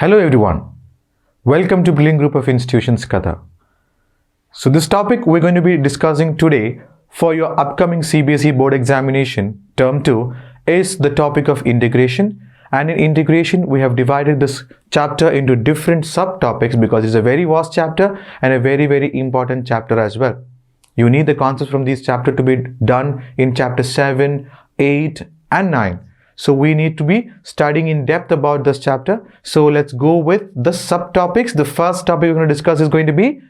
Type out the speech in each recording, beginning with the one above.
Hello everyone, welcome to Brilliant Group of Institutions Qatar. So this topic we're going to be discussing today for your upcoming CBSE board examination term 2 is the topic of integration, and in integration we have divided this chapter into different subtopics because it's a very vast chapter and a very important chapter as well. You need the concepts from these chapters to be done in chapter 7, 8 and 9. So we need to be studying in depth about this chapter. So let's go with the subtopics. The first topic we're going to discuss is going to be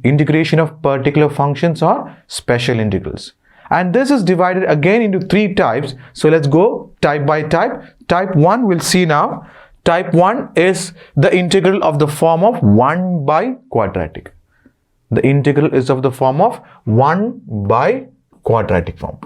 integration of particular functions or special integrals. And this is divided again into three types. So let's go type by type. Type 1 we'll see now. Type 1 is the integral of the form of 1 by quadratic. The integral is of the form of 1 by quadratic form.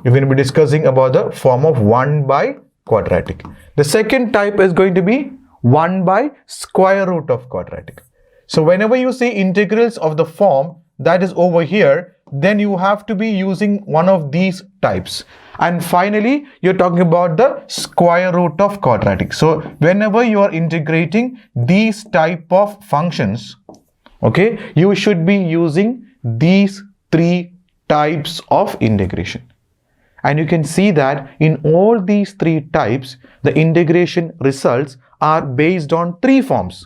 We're going to be discussing about the form of 1 by quadratic. The second type is going to be 1 by square root of quadratic. So whenever you see integrals of the form that is over here, then you have to be using one of these types. And finally, you're talking about the square root of quadratic. So whenever you are integrating these type of functions, okay, you should be using these three types of integration. And you can see that in all these three types, the integration results are based on three forms.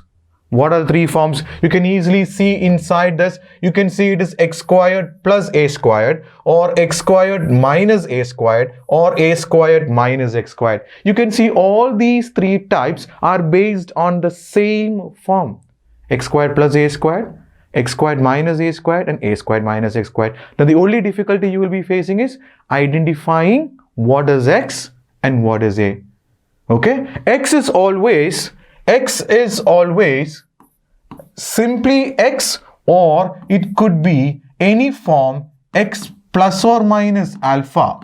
What are the three forms? You can easily see inside this. You can see it is x squared plus a squared, or x squared minus a squared, or a squared minus x squared. You can see all these three types are based on the same form. X squared plus a squared, x squared minus a squared, and a squared minus x squared. Now the only difficulty you will be facing is identifying what is x and what is a. Okay, x is always simply x, or it could be any form x plus or minus alpha.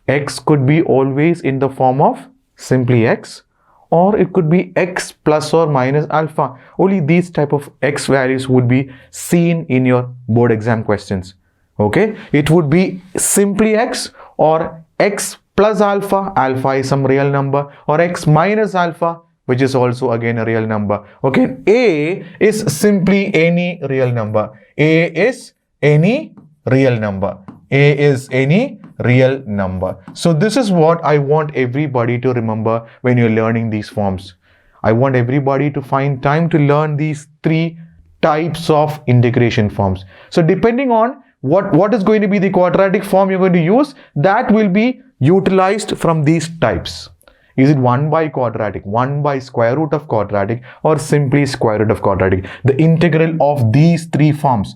X could be always in the form of simply x, or it could be x plus or minus alpha. Only these type of x values would be seen in your board exam questions. Okay, it would be simply x, or x plus alpha, alpha is some real number, or x minus alpha, which is also again a real number. Okay, a is simply any real number. A is any real number. A is any real number. So this is what I want everybody to remember when you're learning these forms. I want everybody to find time to learn these three types of integration forms. So depending on what is going to be the quadratic form you're going to use, that will be utilized from these types. Is it 1 by quadratic, 1 by square root of quadratic, or simply square root of quadratic? The integral of these three forms,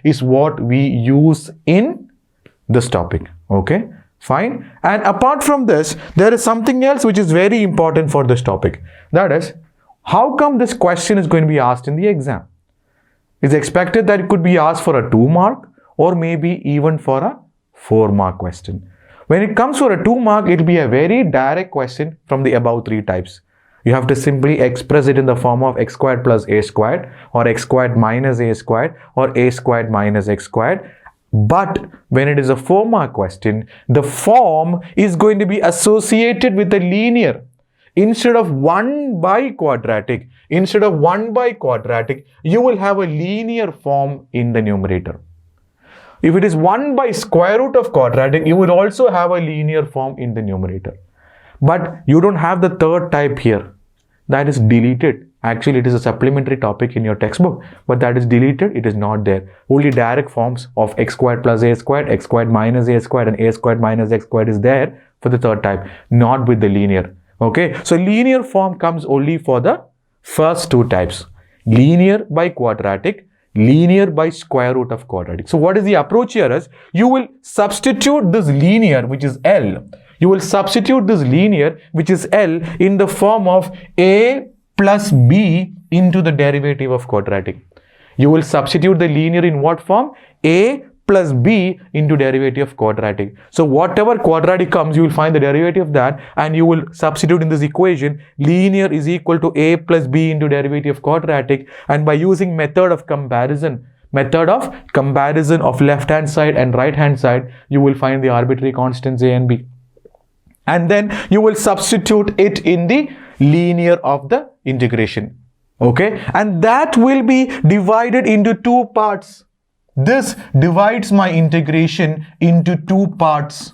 is what we use in this topic. Okay, fine. And apart from this, there is something else which is very important for this topic. That is, how come this question is going to be asked in the exam? It's expected that it could be asked for a 2 mark or maybe even for a 4 mark question. When it comes for a 2 mark, it will be a very direct question from the above three types. You have to simply express it in the form of x squared plus a squared, or x squared minus a squared, or a squared minus x squared. But when it is a 4 mark question, the form is going to be associated with a linear. Instead of 1 by quadratic, you will have a linear form in the numerator. If it is 1 by square root of quadratic, you will also have a linear form in the numerator. But you don't have the third type here. That is deleted. Actually, it is a supplementary topic in your textbook, but that is deleted. It is not there. Only direct forms of x squared plus a squared, x squared minus a squared, and a squared minus x squared is there for the third type, not with the linear. Okay, so linear form comes only for the first two types. Linear by quadratic, linear by square root of quadratic. So what is the approach here is, you will substitute this linear, which is L. You will substitute this linear, which is L, in the form of a plus b into the derivative of quadratic. You will substitute the linear in what form? A plus b into derivative of quadratic. So whatever quadratic comes, you will find the derivative of that, and you will substitute in this equation linear is equal to a plus b into derivative of quadratic. And by using method of comparison of left hand side and right hand side, you will find the arbitrary constants a and b. and then you will substitute it in the linear of the integration. Okay, and that will be divided into two parts. This divides my integration into two parts.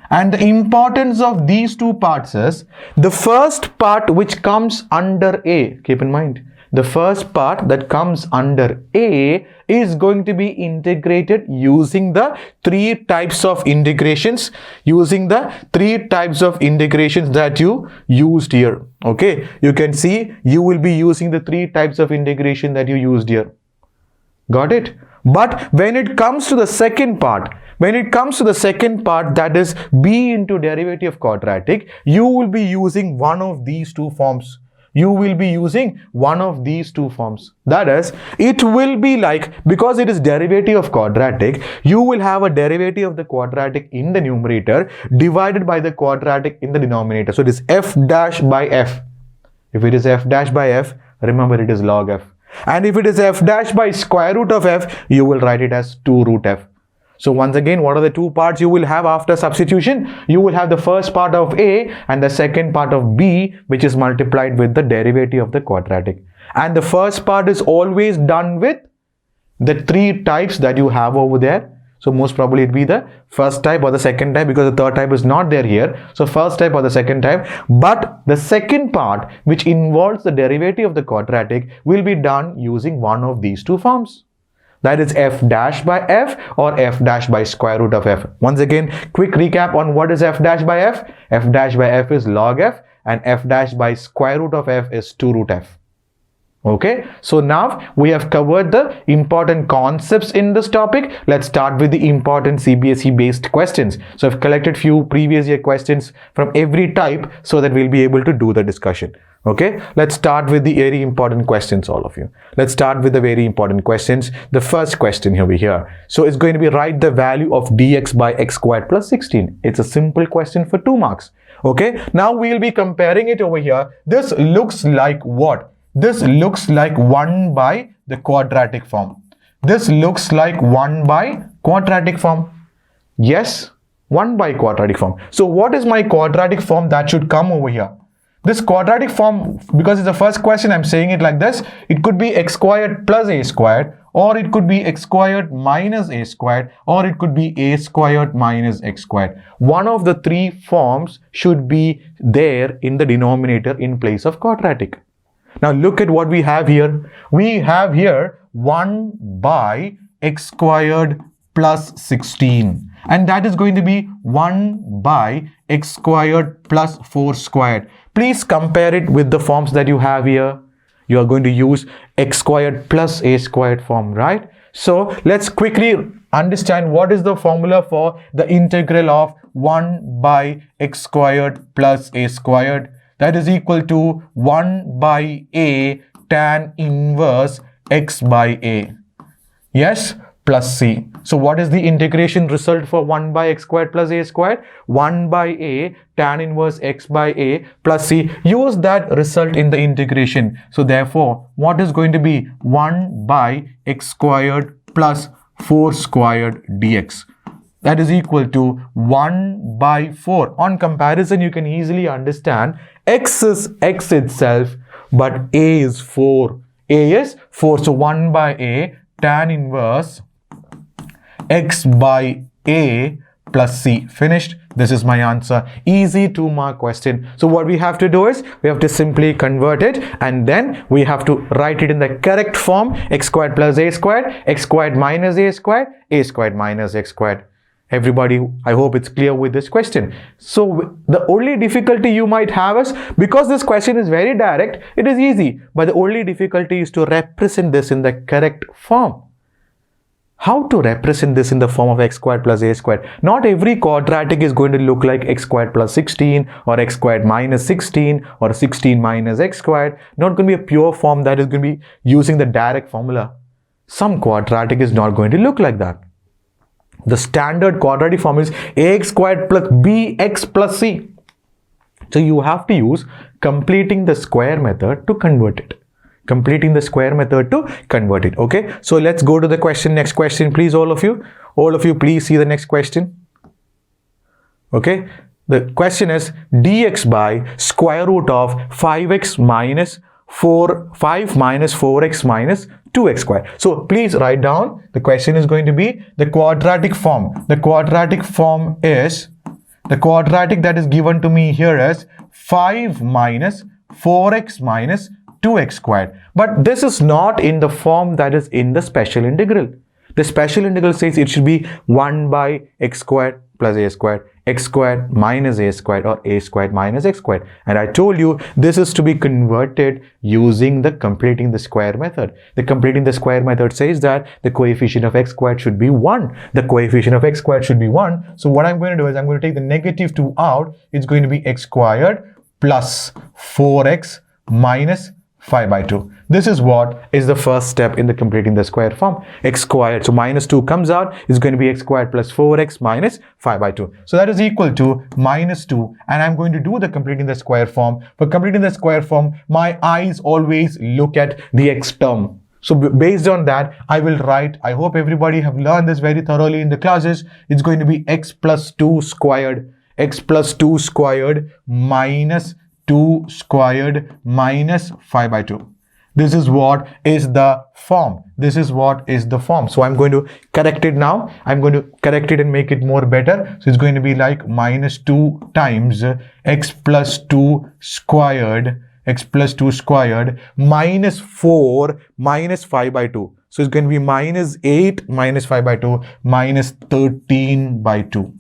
And the importance of these two parts is the first part which comes under A, keep in mind, the first part that comes under A is going to be integrated using the three types of integrations, that you used here. Okay, you can see you will be using the three types of integration that you used here. Got it? But when it comes to the second part, that is b into derivative of quadratic, you will be using one of these two forms. That is, it will be like, because it is derivative of quadratic, you will have a derivative of the quadratic in the numerator divided by the quadratic in the denominator. So it is f dash by f. If it is f dash by f, remember it is log f. And if it is f dash by square root of f, you will write it as 2 root f. So once again, what are the two parts you will have after substitution? You will have the first part of A and the second part of B, which is multiplied with the derivative of the quadratic. And the first part is always done with the three types that you have over there. So most probably it be the first type or the second type, because the third type is not there here. So first type or the second type. But the second part, which involves the derivative of the quadratic, will be done using one of these two forms. That is f dash by f or f dash by square root of f. Once again, quick recap on what is f dash by f. F dash by f is log f, and f dash by square root of f is 2 root f. Okay, so now we have covered the important concepts in this topic. Let's start with the important CBSE based questions. So I've collected few previous year questions from every type so that we'll be able to do the discussion. Okay, let's start with the very important questions, all of you. Let's start with the very important questions. The first question over here. So it's going to be write the value of dx by x squared plus 16. It's a simple question for 2 marks. Okay, now we'll be comparing it over here. This looks like what? This looks like 1 by the quadratic form. This looks like 1 by quadratic form. Yes, 1 by quadratic form. So what is my quadratic form that should come over here? This quadratic form, because it's the first question, I'm saying it like this. It could be x squared plus a squared, or it could be x squared minus a squared, or it could be a squared minus x squared. One of the three forms should be there in the denominator in place of quadratic. Now look at what we have here. We have here 1 by x squared plus 16. And that is going to be 1 by x squared plus 4 squared. Please compare it with the forms that you have here. You are going to use x squared plus a squared form, right? So let's quickly understand what is the formula for the integral of 1 by x squared plus a squared. That is equal to 1 by a tan inverse x by a. Yes, plus c. So what is the integration result for 1 by x squared plus a squared? 1 by a tan inverse x by a plus c. Use that result in the integration. So therefore, what is going to be 1 by x squared plus 4 squared dx? That is equal to 1 by 4. On comparison, you can easily understand x is x itself, but a is 4. A is 4. So 1 by a tan inverse x by a plus c. Finished. This is my answer. Easy 2 mark question. So what we have to do is we have to simply convert it, and then we have to write it in the correct form: x squared plus a squared, x squared minus a squared minus x squared. Everybody, I hope it's clear with this question. So the only difficulty you might have is, because this question is very direct, it is easy. But the only difficulty is to represent this in the correct form. How to represent this in the form of x squared plus a squared? Not every quadratic is going to look like x squared plus 16 or x squared minus 16 or 16 minus x squared. Not going to be a pure form that is going to be using the direct formula. Some quadratic is not going to look like that. The standard quadratic form is ax squared plus bx plus c. So you have to use completing the square method to convert it. Okay, so let's go to the question. Next question, please, all of you please see the next question. Okay, The question is dx by square root of 5x minus 5 minus 4x minus 2x squared. So please write down, the question is going to be the quadratic form. The quadratic form is, the quadratic that is given to me here is 5 minus 4x minus 2x squared. But this is not in the form that is in the special integral. The special integral says it should be 1 by x squared plus a squared, x squared minus a squared, or a squared minus x squared. And I told you this is to be converted using the completing the square method. The completing the square method says that the coefficient of x squared should be 1. The coefficient of x squared should be 1. So what I'm going to do is I'm going to take the negative 2 out. It's going to be x squared plus 4x minus 5 by 2. This is what is the first step in the completing the square form. X squared, so minus 2 comes out, is going to be x squared plus 4x minus 5 by 2. So that is equal to minus 2, and I'm going to do the completing the square form. For completing the square form, my eyes always look at the x term. So based on that, I will write, I hope everybody have learned this very thoroughly in the classes. It's going to be x plus 2 squared, x plus 2 squared minus 2 squared minus 5 by 2. This is what is the form. This is what is the form. So I'm going to correct it now. I'm going to correct it and make it more better. So it's going to be like minus 2 times x plus 2 squared, x plus 2 squared minus 4 minus 5 by 2. So it's going to be minus 8 minus 5 by 2 minus 13 by 2.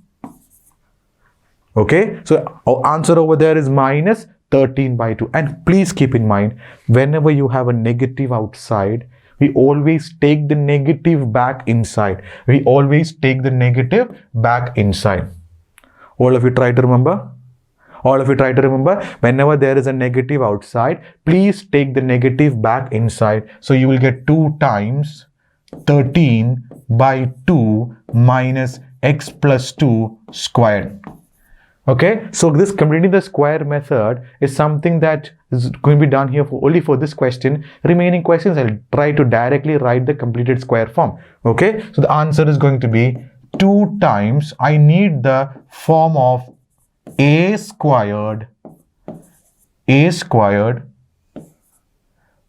Okay, so our answer over there is minus 13 by 2. And please keep in mind, whenever you have a negative outside, we always take the negative back inside. We always take the negative back inside. All of you try to remember? All of you try to remember, whenever there is a negative outside, please take the negative back inside. So you will get 2 times 13 by 2 minus x plus 2 squared. Okay, so this completing the square method is something that is going to be done here only for this question. Remaining questions, I'll try to directly write the completed square form. Okay, so the answer is going to be 2 times, I need the form of a squared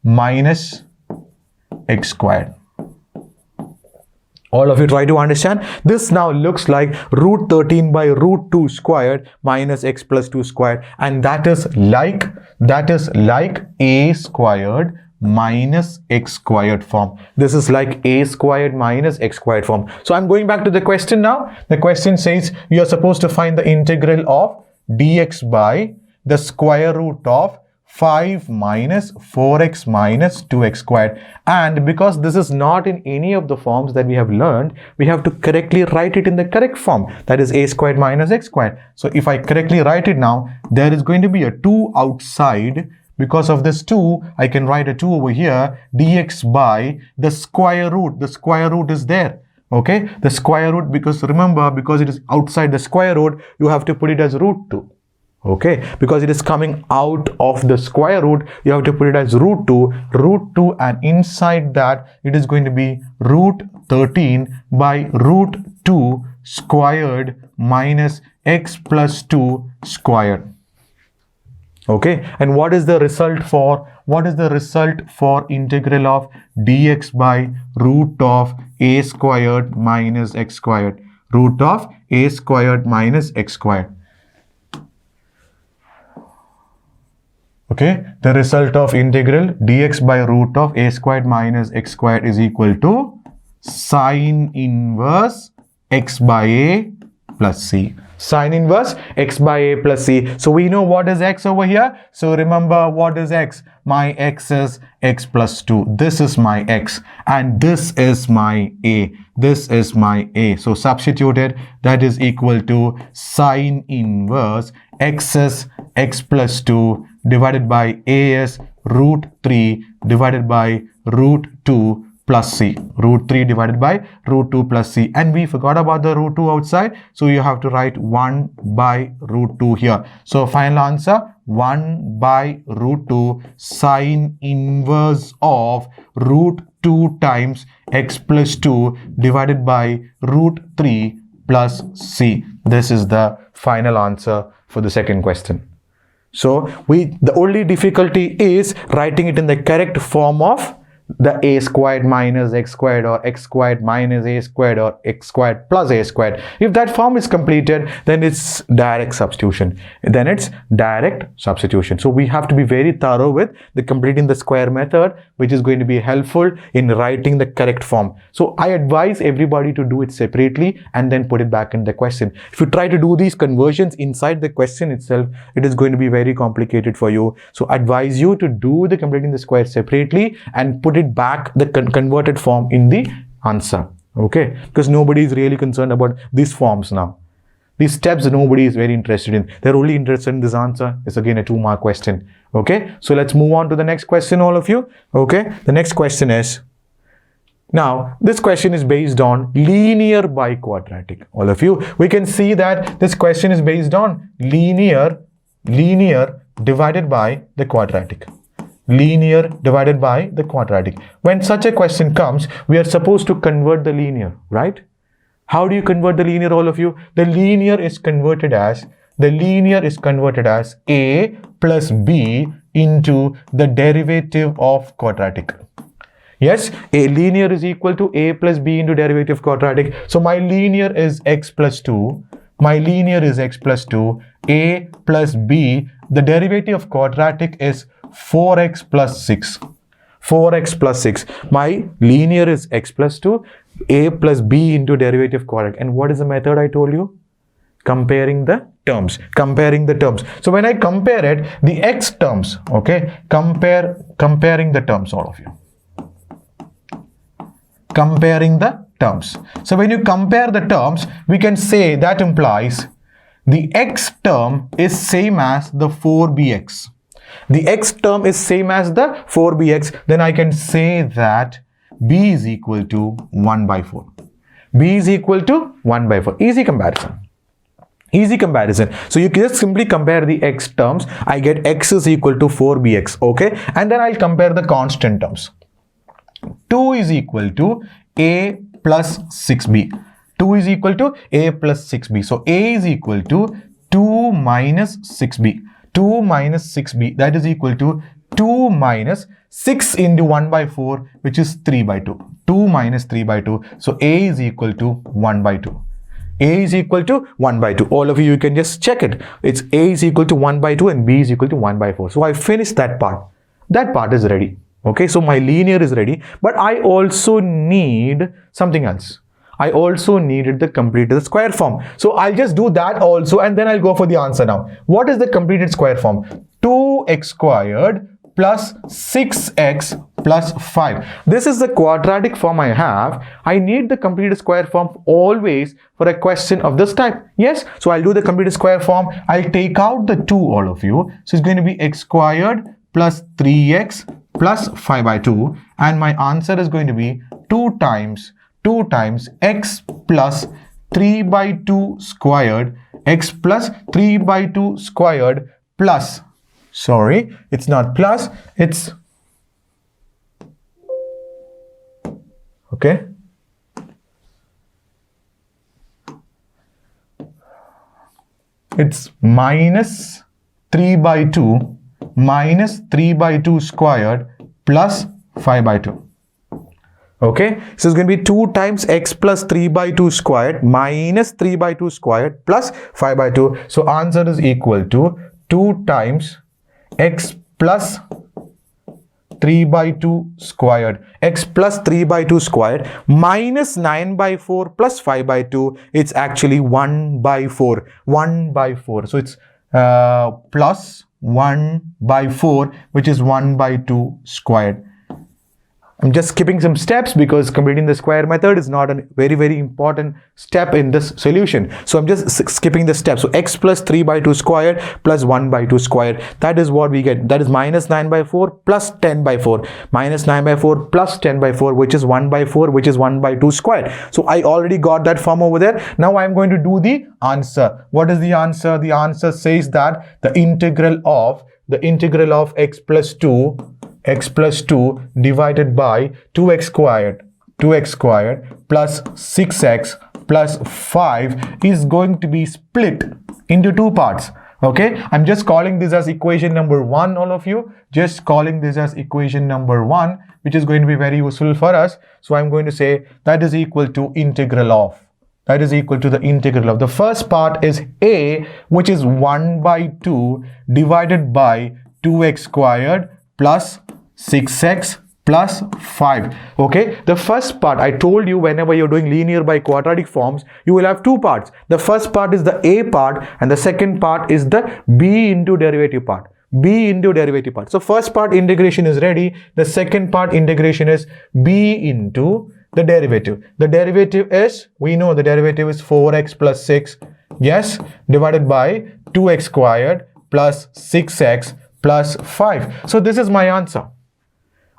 minus x squared. All of you try to understand. This now looks like root 13 by root 2 squared minus x plus 2 squared, and that is like a squared minus x squared form. This is like a squared minus x squared form. So I'm going back to the question now. The question says you are supposed to find the integral of dx by the square root of 5 minus 4x minus 2x squared. And because this is not in any of the forms that we have learned, we have to correctly write it in the correct form, that is a squared minus x squared. So if I correctly write it now, there is going to be a 2 outside. Because of this 2, I can write a 2 over here, dx by the square root. The square root is there. Okay, the square root, because remember, because it is outside the square root, you have to put it as root 2. Okay, because it is coming out of the square root, you have to put it as root 2, and inside that it is going to be root 13 by root 2 squared minus x plus 2 squared. Okay, and what is the result for integral of dx by root of a squared minus x squared? Root of a squared minus x squared. Okay, the result of integral dx by root of a squared minus x squared is equal to sine inverse x by a plus c. Sine inverse x by a plus c. So we know what is x over here. So remember, what is x? My x is x plus 2. This is my x and this is my a. This is my a. So substituted, that is equal to sine inverse x is x plus 2 divided by a is root 3 divided by root 2 plus c. Root 3 divided by root 2 plus c. And we forgot about the root 2 outside. So you have to write 1 by root 2 here. So final answer, 1 by root 2 sine inverse of root 2 times x plus 2 divided by root 3 plus C. This is the final answer for the second question. So the only difficulty is writing it in the correct form of the a squared minus x squared, or x squared minus a squared, or x squared plus a squared. If that form is completed, then it's direct substitution. So we have to be very thorough with the completing the square method, which is going to be helpful in writing the correct form. So I advise everybody to do it separately and then put it back in the question. If you try to do these conversions inside the question itself, it is going to be very complicated for you. So I advise you to do the completing the square separately and put it back the converted form in the answer. Okay, because nobody is really concerned about these forms now. These steps nobody is very interested in. They're only interested in this answer. It's again a 2-mark question. Okay, so let's move on to the next question, all of you. Okay, the next question is, now this question is based on linear by quadratic. All of you, we can see that this question is based on linear divided by the quadratic. Linear divided by the quadratic. When such a question comes, we are supposed to convert the linear, right? How do you convert the linear, all of you? The linear is converted as a plus b into the derivative of quadratic. Yes, a linear is equal to a plus b into derivative of quadratic. So my linear is x plus 2. My linear is x plus 2. A plus b, the derivative of quadratic is 4x plus 6. 4x plus 6. My linear is x plus 2, a plus b into derivative quadratic. And what is the method I told you? Comparing the terms. So when I compare it, the x terms, okay, comparing the terms, all of you. Comparing the terms. So when you compare the terms, we can say that implies the x term is same as the 4bx. The x term is same as the 4bx. Then I can say that b is equal to 1 by 4. B is equal to 1 by 4. Easy comparison. So you can just simply compare the x terms. I get x is equal to 4bx. Okay. And then I'll compare the constant terms. 2 is equal to a plus 6b. 2 is equal to a plus 6b. So a is equal to 2 minus 6b. 2 minus 6b, that is equal to 2 minus 6 into 1 by 4, which is 3 by 2. 2 minus 3 by 2. So a is equal to 1 by 2. A is equal to 1 by 2. All of you can just check it. It's a is equal to 1 by 2 and b is equal to 1 by 4. So I finished that part. That part is ready. Okay, so my linear is ready, but I also need something else. I also needed the completed square form. So I'll just do that also, and then I'll go for the answer now. What is the completed square form? 2x squared plus 6x plus 5. This is the quadratic form I have. I need the completed square form always for a question of this type. Yes, so I'll do the completed square form. I'll take out the 2, all of you. So it's going to be x squared plus 3x plus 5 by 2. And my answer is going to be 2 times x plus 3 by 2 squared, x plus 3 by 2 squared plus, sorry, it's not plus, it's, okay, it's minus 3 by 2 squared plus 5 by 2. Okay, so it's going to be 2 times x plus 3 by 2 squared minus 3 by 2 squared plus 5 by 2. So answer is equal to 2 times x plus 3 by 2 squared. X plus 3 by 2 squared minus 9 by 4 plus 5 by 2. It's actually 1 by 4. 1 by 4. So it's plus 1 by 4, which is 1 by 2 squared. I'm just skipping some steps because completing the square method is not a very important step in this solution. So I'm just skipping the steps. So x plus 3 by 2 squared plus 1 by 2 squared. That is what we get. That is minus 9 by 4 plus 10 by 4. Minus 9 by 4 plus 10 by 4, which is 1 by 4, which is 1 by 2 squared. So I already got that form over there. Now I'm going to do the answer. What is the answer? The answer says that the integral of x plus 2 divided by 2x squared plus 6x plus 5 is going to be split into two parts. Okay, I'm just calling this as equation number 1, all of you. Just calling this as equation number 1, which is going to be very useful for us. So I'm going to say that is equal to integral of. That is equal to the integral of. The first part is a, which is 1 by 2 divided by 2x squared plus 6x plus 5. Okay, the first part, I told you, whenever you're doing linear by quadratic forms, you will have two parts. The first part is the a part and the second part is the b into derivative part. B into derivative part. So first part integration is ready. The second part integration is b into the derivative. The derivative is, we know the derivative is 4x plus 6, yes, divided by 2x squared plus 6x plus 5. So this is my answer.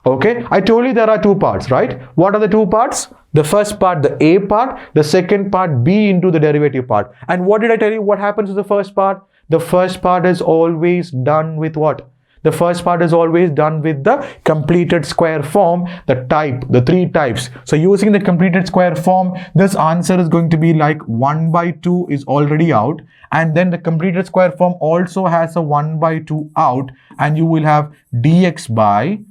Okay, I told you there are two parts, right? What are the two parts? The first part, the a part, the second part, b into the derivative part. And what did I tell you? What happens to the first part? The first part is always done with what? The first part is always done with the completed square form, the type, the three types. So using the completed square form, this answer is going to be like 1 by 2 is already out. And then the completed square form also has a 1 by 2 out. And you will have dx by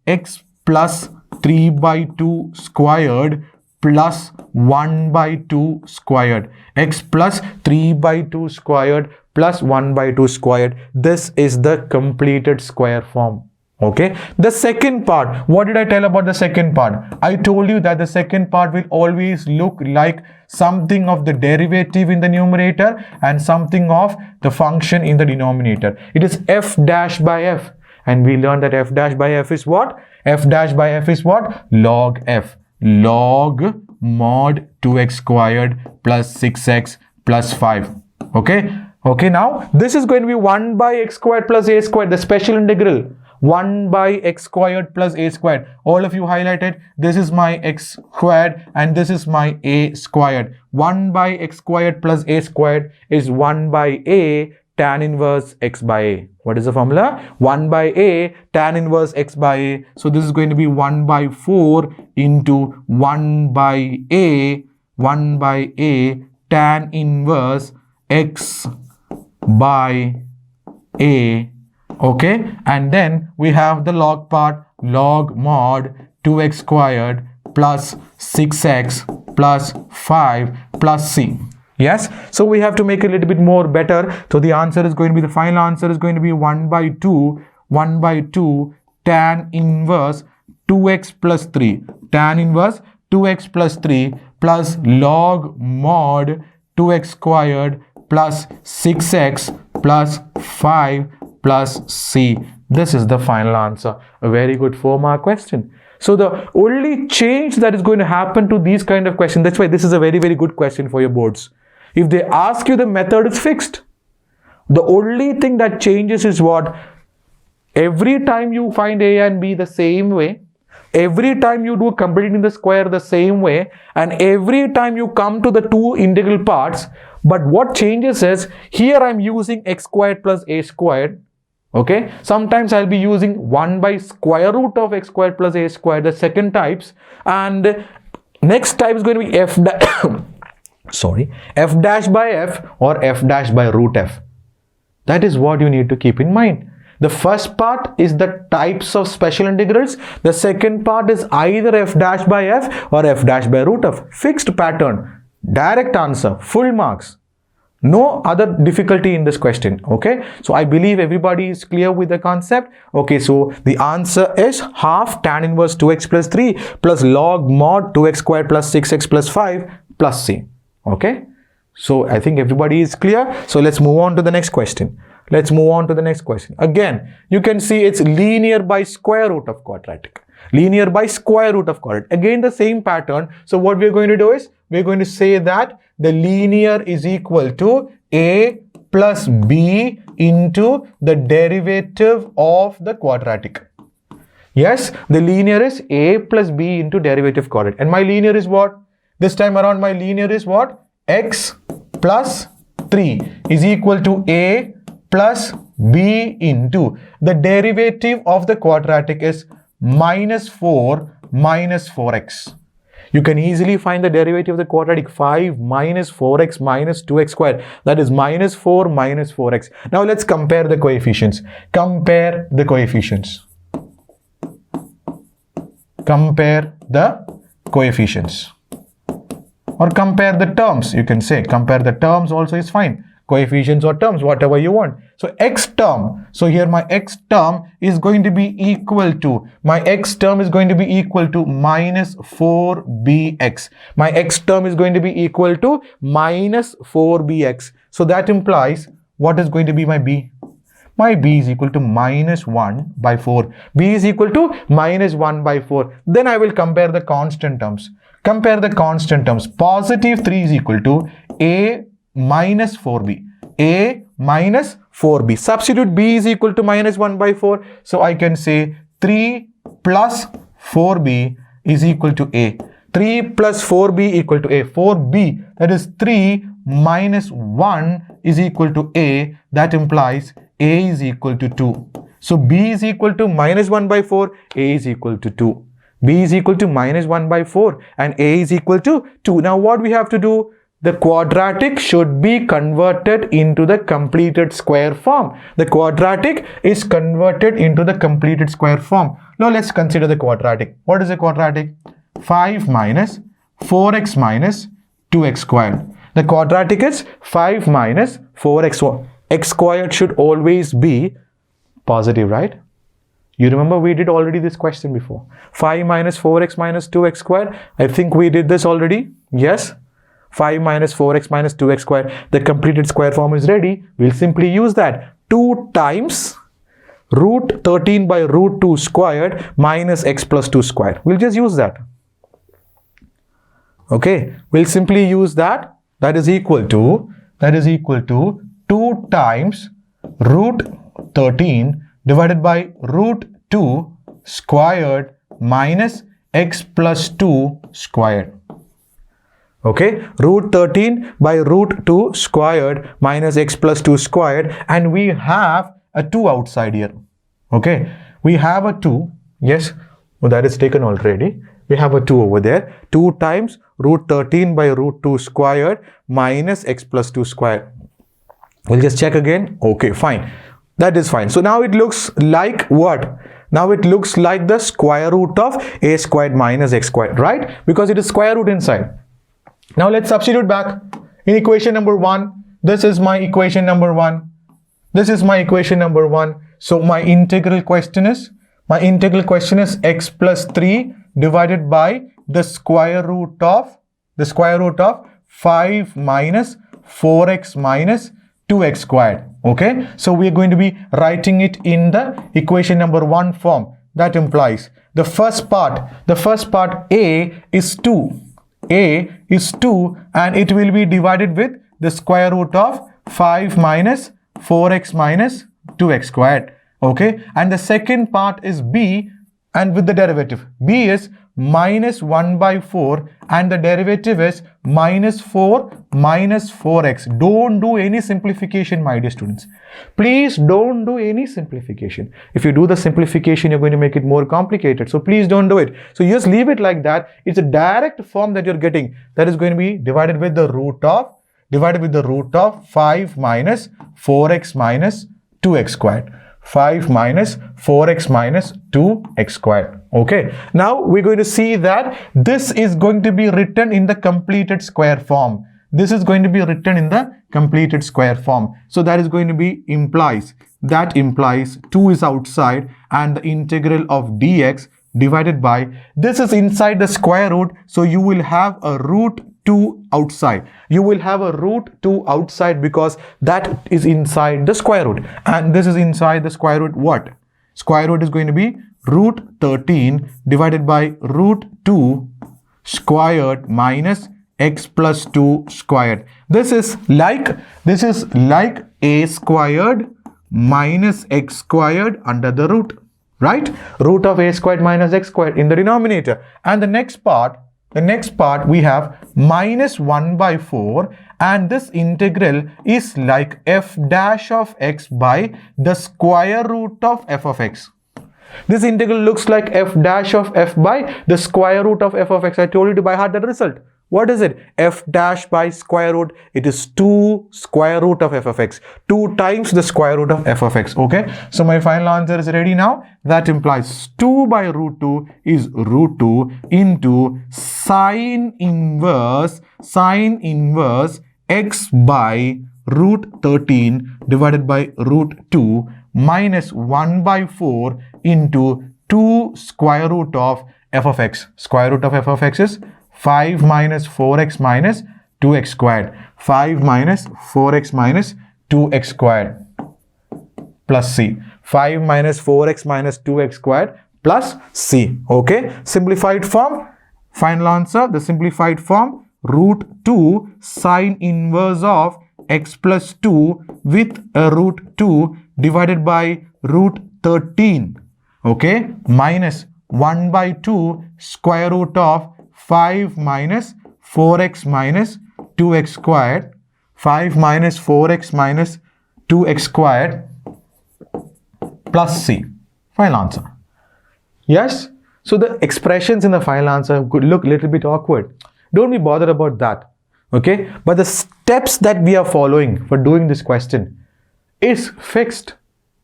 x plus 3 by 2 squared plus 1 by 2 squared. X plus 3 by 2 squared plus 1 by 2 squared. This is the completed square form. Okay. The second part, what did I tell about the second part? I told you that the second part will always look like something of the derivative in the numerator and something of the function in the denominator. It is f dash by f. And we learned that f dash by f is what? F dash by f is what? Log f. Log mod 2x squared plus 6x plus 5. Okay. Okay, now this is going to be 1 by x squared plus a squared, the special integral. 1 by x squared plus a squared. All of you highlighted, this is my x squared and this is my a squared. 1 by x squared plus a squared is 1 by a tan inverse x by a. What is the formula? 1 by a tan inverse x by a. So this is going to be 1 by 4 into 1 by a tan inverse x by a. Okay, and then we have the log part, log mod 2x squared plus 6x plus 5 plus c. Yes, so we have to make it a little bit more better. So the answer is going to be, the final answer is going to be 1 by 2 tan inverse 2x plus 3. Tan inverse 2x plus 3 plus log mod 2x squared plus 6x plus 5 plus c. This is the final answer. A very good 4-mark question. So the only change that is going to happen to these kind of questions, that's why this is a very, very good question for your boards. If they ask you, the method is fixed. The only thing that changes is what? Every time you find a and b the same way, every time you do completing the square the same way, and every time you come to the two integral parts. But what changes is, here I'm using x squared plus a squared. Okay, sometimes I'll be using 1 by square root of x squared plus a squared, the second types, and next type is going to be f dash by f or f dash by root f. That is what you need to keep in mind. The first part is the types of special integrals. The second part is either f dash by f or f dash by root f. Fixed pattern, direct answer, full marks. No other difficulty in this question. Okay, so I believe everybody is clear with the concept. Okay, so the answer is half tan inverse 2x plus 3 plus log mod 2x squared plus 6x plus 5 plus c. Okay, so I think everybody is clear. So let's move on to the next question. Again, you can see it's linear by square root of quadratic. Linear by square root of quadratic. Again, the same pattern. So what we're going to do is, we're going to say that the linear is equal to a plus b into the derivative of the quadratic. Yes, the linear is a plus b into derivative quadratic. And my linear is what? This time around my linear is what? X plus 3 is equal to a plus b into the derivative of the quadratic is minus 4 minus 4x. You can easily find the derivative of the quadratic. 5 minus 4x minus 2x squared. That is minus 4 minus 4x. Now let's compare the coefficients. Compare the coefficients. Compare the coefficients. Or compare the terms, you can say. Compare the terms also is fine. Coefficients or terms, whatever you want. So x term, so here my x term is going to be equal to, minus 4bx. My x term is going to be equal to minus 4bx. So that implies, what is going to be my b? My b is equal to minus 1 by 4. b is equal to minus 1 by 4. Then I will compare the constant terms. Compare the constant terms. Positive 3 is equal to a minus 4b. a minus 4b. Substitute b is equal to minus 1 by 4. So I can say 3 plus 4b is equal to a. 3 plus 4b equal to a. 4b, that is 3 minus 1 is equal to a. That implies a is equal to 2. So b is equal to minus 1 by 4. a is equal to 2. b is equal to minus 1 by 4 and a is equal to 2. Now what we have to do? The quadratic should be converted into the completed square form. The quadratic is converted into the completed square form. Now let's consider the quadratic. What is the quadratic? 5 minus 4x minus 2x squared. The quadratic is 5 minus 4x. X squared should always be positive, right? You remember we did already this question before. 5 minus 4x minus 2x squared. I think we did this already. Yes. 5 minus 4x minus 2x squared. The completed square form is ready. We'll simply use that. 2 times root 13 by root 2 squared minus x plus 2 squared. We'll just use that. Okay. We'll simply use that. That is equal to 2 times root 13 divided by root 2 squared minus x plus 2 squared. Okay, root 13 by root 2 squared minus x plus 2 squared, and we have a 2 outside here. Okay, we have a 2. Yes, well, that is taken already. We have a 2 over there. 2 times root 13 by root 2 squared minus x plus 2 squared. We'll just check again. Okay, fine. That is fine. So now it looks like what? Now it looks like the square root of a squared minus x squared, right? Because it is square root inside. Now let's substitute back in equation number 1. This is my equation number 1. This is my equation number 1. So my integral question is x plus 3 divided by the square root of 5 minus 4x minus 2x squared. Okay, so we are going to be writing it in the equation number 1 form. That implies the first part a is 2. A is 2 and it will be divided with the square root of 5 minus 4x minus 2x squared. Okay, and the second part is b, and with the derivative. B is minus 1 by 4 and the derivative is minus 4 minus 4x. Don't do any simplification, my dear students. Please don't do any simplification. If you do the simplification, you're going to make it more complicated. So please don't do it. So just leave it like that. It's a direct form that you're getting. That is going to be divided with the root of 5 minus 4x minus 2x squared. 5 minus 4x minus 2x squared. Okay, now we're going to see that this is going to be written in the completed square form. This is going to be written in the completed square form. So that is going to be implies 2 is outside and the integral of dx divided by, this is inside the square root, so you will have a root 2 outside. You will have a root 2 outside because that is inside the square root, and this is inside the square root. What? Square root is going to be root 13 divided by root 2 squared minus x plus 2 squared. This is like a squared minus x squared under the root, right? Root of a squared minus x squared in the denominator. And the next part we have minus 1 by 4, and this integral is like f dash of x by the square root of f of x. This integral looks like f dash of f by the square root of f of x. I told you to by heart that result. What is it? F dash by square root. It is 2 square root of f of x. 2 times the square root of f of x. Okay. So my final answer is ready now. That implies 2 by root 2 is root 2 into sine inverse x by root 13 divided by root 2 minus 1 by 4 into 2 square root of f of x. Square root of f of x is 5 minus 4x minus 2x squared. 5 minus 4x minus 2x squared plus c. 5 minus 4x minus 2x squared plus c. Okay. Simplified form. Final answer. The simplified form, root 2 sine inverse of x plus 2 with a root 2 divided by root 13. Okay. Minus 1 by 2 square root of 5 minus 4x minus 2x squared. 5 minus 4x minus 2x squared plus c. Final answer. Yes. So the expressions in the final answer could look a little bit awkward. Don't be bothered about that. Okay. But the steps that we are following for doing this question is fixed.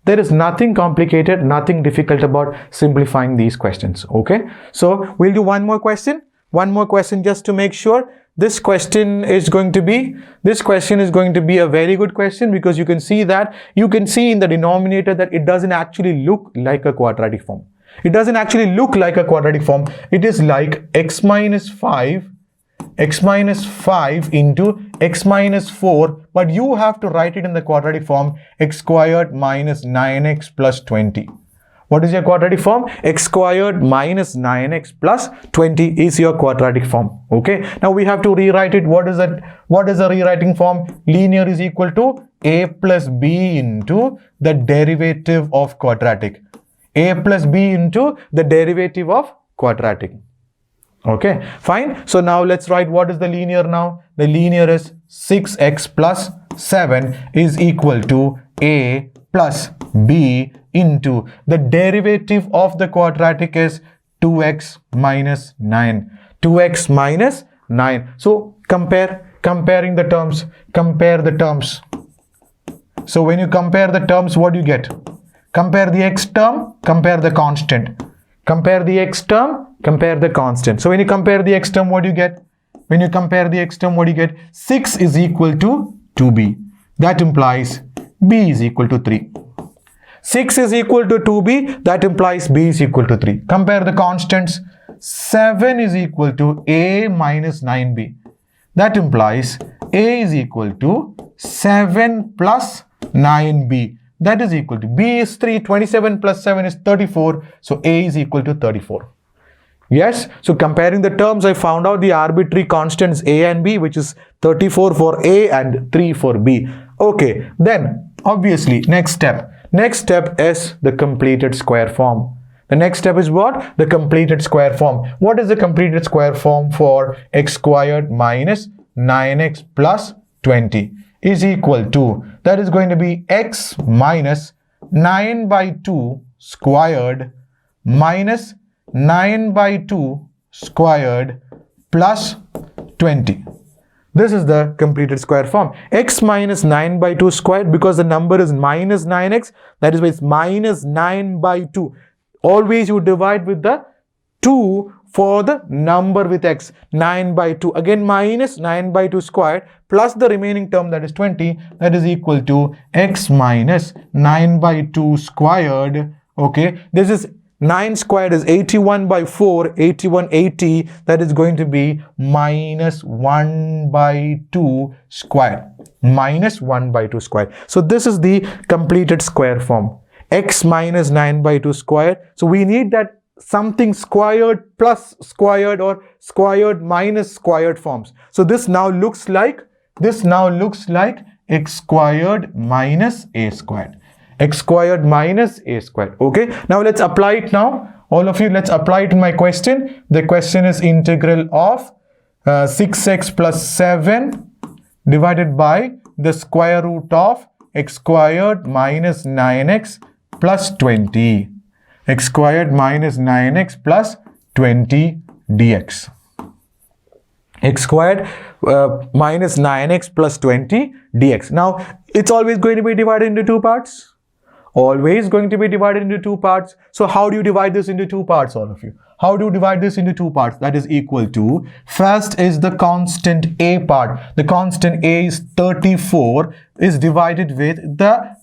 There is nothing complicated, nothing difficult about simplifying these questions. Okay. So we'll do one more question. One more question just to make sure. This question is going to be a very good question, because you can see in the denominator that it doesn't actually look like a quadratic form. It doesn't actually look like a quadratic form. It is like x minus 5 into x minus 4, but you have to write it in the quadratic form, x squared minus 9x plus 20. What is your quadratic form? X squared minus 9x plus 20 is your quadratic form. Okay. Now we have to rewrite it. What is that? What is the rewriting form? Linear is equal to a plus b into the derivative of quadratic. A plus b into the derivative of quadratic. Okay. Fine. So now let's write what is the linear now. The linear is 6x plus 7 is equal to a plus b into the derivative of the quadratic is 2x minus 9. 2x minus 9. So comparing the terms, compare the terms. So when you compare the terms, what do you get? Compare the x term, compare the constant. Compare the x term, compare the constant. So when you compare the x term, what do you get? When you compare the x term, what do you get? 6 is equal to 2b. That implies b is equal to 3. 6 is equal to 2b, that implies b is equal to 3. Compare the constants. 7 is equal to a minus 9b. That implies a is equal to 7 plus 9b. That is equal to b is 3. 27 plus 7 is 34. So a is equal to 34. Yes. So comparing the terms, I found out the arbitrary constants a and b, which is 34 for a and 3 for b. Okay. Then obviously next step. Next step is the completed square form. The next step is what? The completed square form. What is the completed square form for x squared minus 9x plus 20 is equal to, that is going to be x minus 9 by 2 squared minus 9 by 2 squared plus 20. This is the completed square form. X minus 9 by 2 squared, because the number is minus 9x, that is why it's minus 9 by 2. Always you divide with the 2 for the number with x. 9 by 2. Again minus 9 by 2 squared plus the remaining term, that is 20. That is equal to x minus 9 by 2 squared. Okay. This is 9 squared is 81 by 4, 8180. That is going to be minus 1 by 2 squared. Minus 1 by 2 squared. So this is the completed square form. X minus 9 by 2 squared. So we need that something squared plus squared or squared minus squared forms. So this now looks like x squared minus a squared. X squared minus a squared. Okay. Now let's apply it now. All of you, let's apply it in my question. The question is integral of 6x plus 7 divided by the square root of x squared minus 9x plus 20. x squared minus 9x plus 20 dx. X squared minus 9x plus 20 dx. Now, it's always going to be divided into two parts. Always going to be divided into two parts. So how do you divide this into two parts, all of you? How do you divide this into two parts? That is equal to, first is the constant a part. The constant a is 34, is divided with the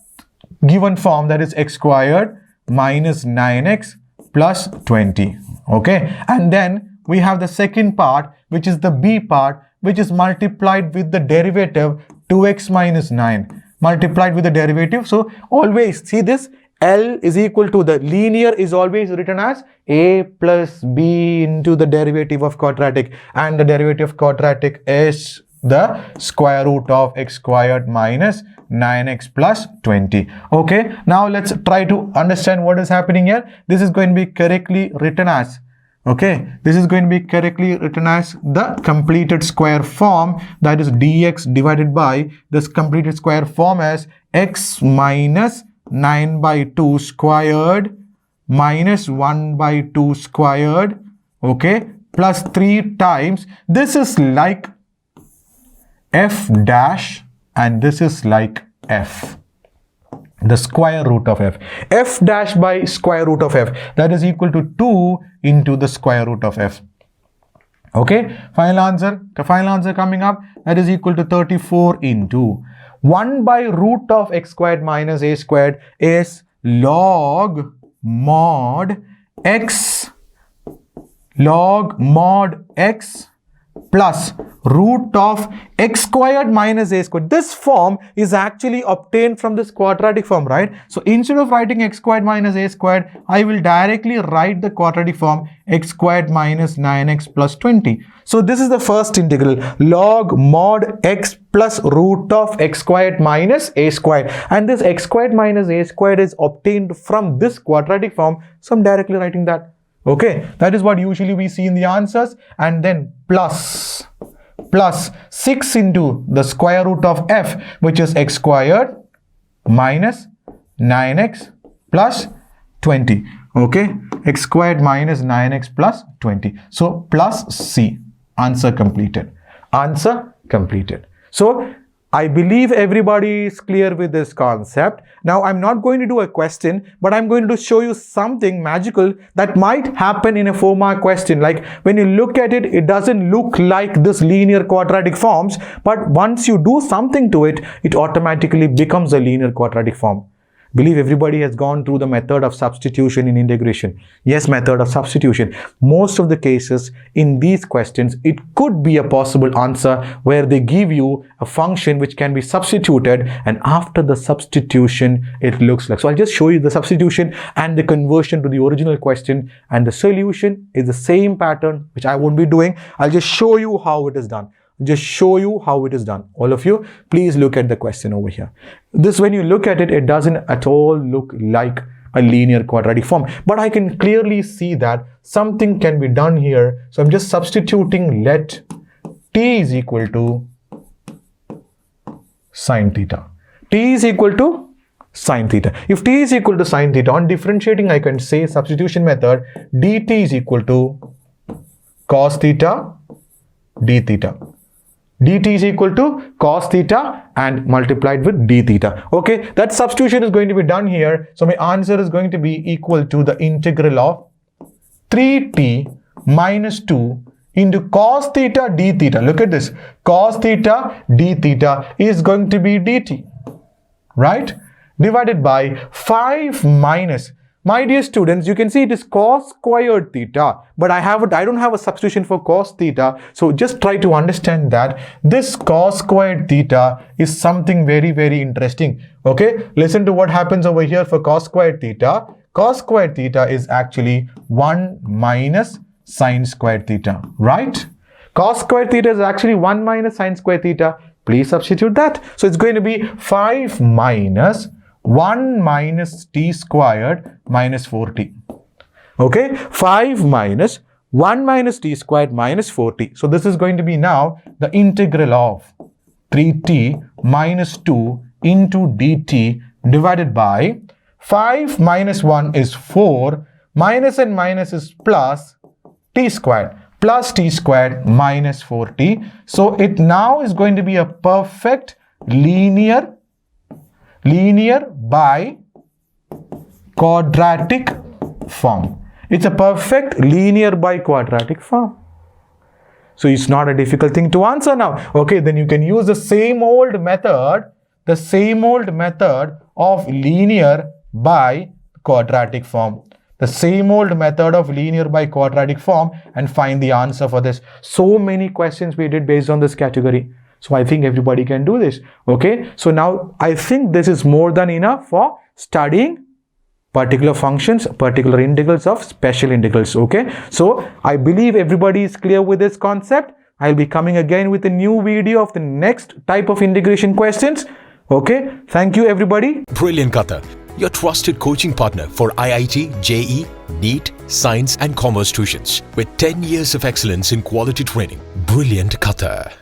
given form, that is x squared minus 9x plus 20. Okay, and then we have the second part, which is the b part, which is multiplied with the derivative 2x minus 9. Multiplied with the derivative. So always see this, L is equal to, the linear is always written as a plus b into the derivative of quadratic, and the derivative of quadratic is the square root of x squared minus 9x plus 20. Okay, now let's try to understand what is happening here. This is going to be correctly written as, okay, this is going to be correctly written as the completed square form, that is dx divided by this completed square form as x minus 9 by 2 squared minus 1 by 2 squared, okay, plus 3 times, this is like f dash and this is like f, the square root of f. F dash by square root of f, that is equal to 2 into the square root of f. Okay, final answer coming up, that is equal to 34 into 1 by root of x squared minus a squared is log mod x plus root of x squared minus a squared. This form is actually obtained from this quadratic form, right? So instead of writing x squared minus a squared, I will directly write the quadratic form x squared minus 9x plus 20. So this is the first integral, log mod x plus root of x squared minus a squared. And this x squared minus a squared is obtained from this quadratic form. So I'm directly writing that. Okay, that is what usually we see in the answers. And then plus 6 into the square root of f, which is x squared minus 9x plus 20. Okay, x squared minus 9x plus 20. So plus c. Answer completed. Answer completed. So I believe everybody is clear with this concept. Now I'm not going to do a question, but I'm going to show you something magical that might happen in a 4-mark question. Like when you look at it, it doesn't look like this linear quadratic forms, but once you do something to it, it automatically becomes a linear quadratic form. Believe everybody has gone through the method of substitution in integration. Yes, method of substitution. Most of the cases in these questions, it could be a possible answer where they give you a function which can be substituted, and after the substitution, it looks like. So I'll just show you the substitution and the conversion to the original question, and the solution is the same pattern, which I won't be doing. I'll just show you how it is done. All of you, please look at the question over here. This, when you look at it, it doesn't at all look like a linear quadratic form, but I can clearly see that something can be done here. So I'm just substituting, let t is equal to sine theta. T is equal to sine theta. If t is equal to sine theta, on differentiating, I can say substitution method, dt is equal to cos theta d theta. dt is equal to cos theta and multiplied with d theta. Okay, that substitution is going to be done here. So my answer is going to be equal to the integral of 3t minus 2 into cos theta d theta. Look at this. Cos theta d theta is going to be dt, right? Divided by 5 minus. My dear students, you can see it is cos squared theta, but I don't have a substitution for cos theta. So just try to understand that this cos squared theta is something very, very interesting. Okay, listen to what happens over here for cos squared theta. Cos squared theta is actually 1 minus sine squared theta, right? Cos squared theta is actually 1 minus sine squared theta. Please substitute that. So it's going to be 5 minus 1 minus t squared minus 4t. Okay, 5 minus 1 minus t squared minus 4t. So this is going to be now the integral of 3t minus 2 into dt divided by 5 minus 1 is 4 minus and minus is plus t squared. Plus t squared minus 4t. So it now is going to be a perfect linear by quadratic form. It's a perfect linear by quadratic form. So it's not a difficult thing to answer now. Okay, then you can use the same old method of linear by quadratic form. The same old method of linear by quadratic form and find the answer for this. So many questions we did based on this category. So I think everybody can do this. Okay, so now I think this is more than enough for studying particular functions, particular integrals of special integrals. Okay, so I believe everybody is clear with this concept. I'll be coming again with a new video of the next type of integration questions. Okay, thank you everybody. Brilliant Qatar, your trusted coaching partner for IIT, JEE, NEET, Science and Commerce tuitions with 10 years of excellence in quality training. Brilliant Qatar.